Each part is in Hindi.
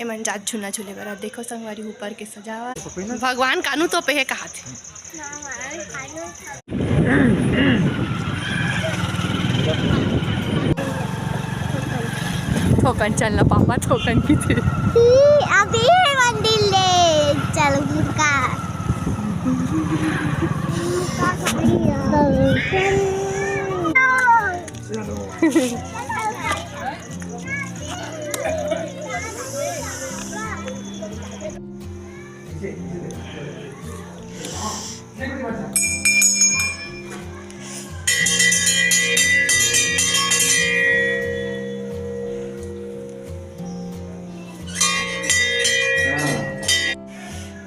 मन जात झूना झूले बर देखो संगवारी ऊपर के सजावा भगवान कानू तो पे है कहा थे थोकन चलना पापा थोकन की थे अभी है मंदिर ले चलो मुर्गा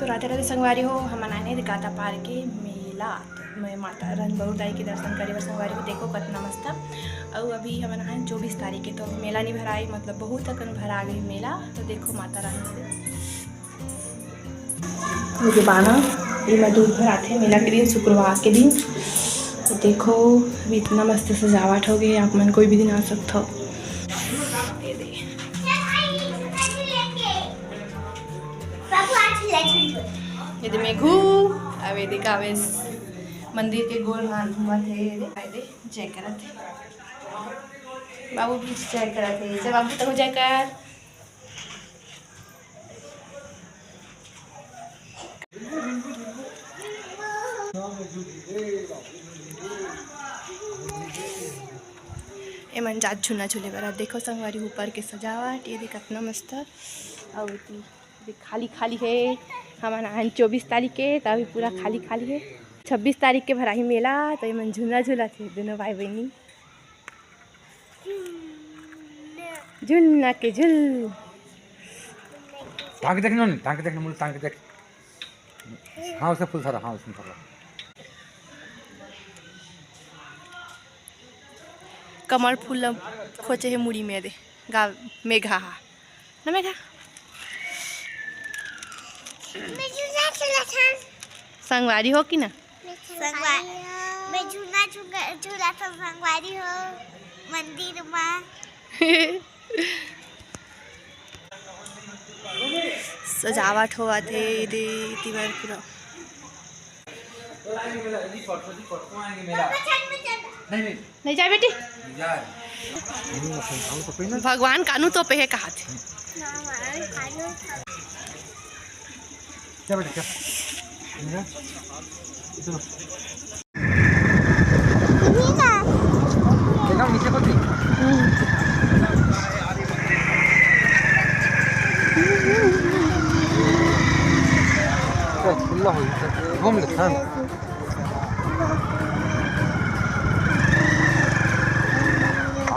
तो राधे राधे संगवारी हो हम आने दिखाता पार के मेला तो मैं माता रन बहुताई के दर्शन करे बर संगवारी को देखो कितना मस्त और अभी हम आए 24 तारीख के तो मेला नहीं भराई मतलब बहुत तक भरा गई मेला तो देखो माता रानी से जो बाना ये मैं दूध भराते मेला के दिन शुक्रवार के दिन तो देखो अभी इतना मस्त सजावट हो गई आप मन कोई भी दिन आ सकते हो। ये मेघू अब ये दिखावे मंदिर के गोल मान घूमत है दे जय करत है बाबू भी जय करत है जब बाबू तो जय कर ए मन जात झूना झूले बर देखो संगवारी ऊपर के सजावट ये देख कितना मस्त और खाली खाली है हमारा 24 तारीख के तो अभी पूरा खाली खाली है 26 तारीख के भराही मेला तो ये मन झूला झूला थे दोनों भाई बहनी झुन्ना के झुल टांग देखना नहीं टांग देखना मुझे टांग देख हाँ उससे फुल सारा हाँ उसमें सारा कमर फूल खोचे है मुड़ी में दे गा मेघा ना मेघा संगवारी हो कि ना मैं झूला झूला तो संगवारी हो मंदिर में सजावट हुआ थे दे तिवार पूरा नहीं जाए बेटी भगवान कानू तो पे है कहा थे क्या बेटा क्या चलो नीचे को खुला हो घूम लेता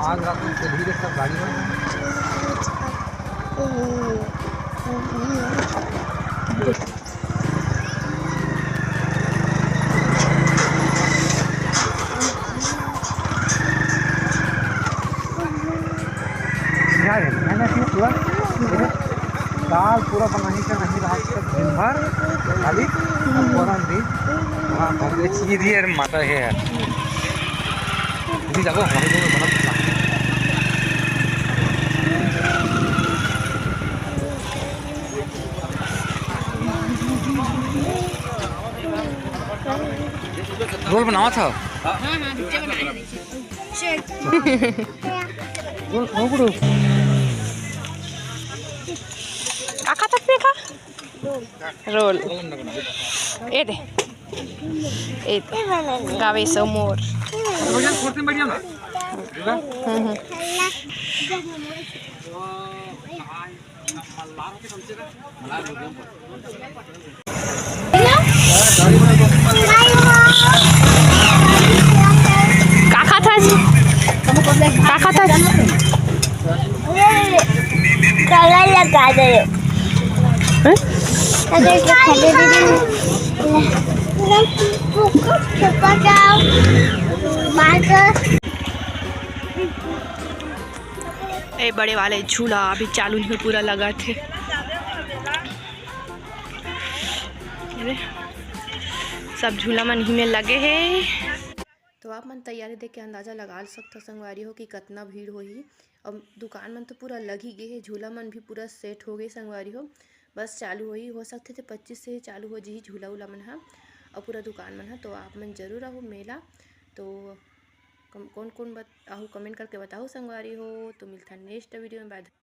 आज रात में धीरे सब गाड़ी में पूरा दाल पूरा बनाने का नहीं रहा दिन भर खाली पूरा दिन वहाँ चीज यार माता है यार जाओ हमारे को बना रोल बनावा था रोल काका तक देखा रोल ए दे गावे समोर बढ़िया ना काका था काका था कलर लगा दो ए बड़े वाले झूला अभी चालू नहीं पूरा लगा थे सब झूला मन ही में लगे है। तो आप मन तैयारी देख के अंदाज़ा लगा सकते संगवारी हो कि कितना भीड़ होही अब दुकान मन तो पूरा लग ही गए हे, झूला मन भी पूरा सेट हो गए संगवारी हो, बस चालू हो सकते थे 25 से ही चालू हो जी झूला उला मन हा और पूरा दुकान मन हा। तो आप मन जरूर आओ मेला। तो कौन कौन आहू कमेंट करके बताओ संगवारी हो। तो मिलता है नेक्स्ट वीडियो में। बाय।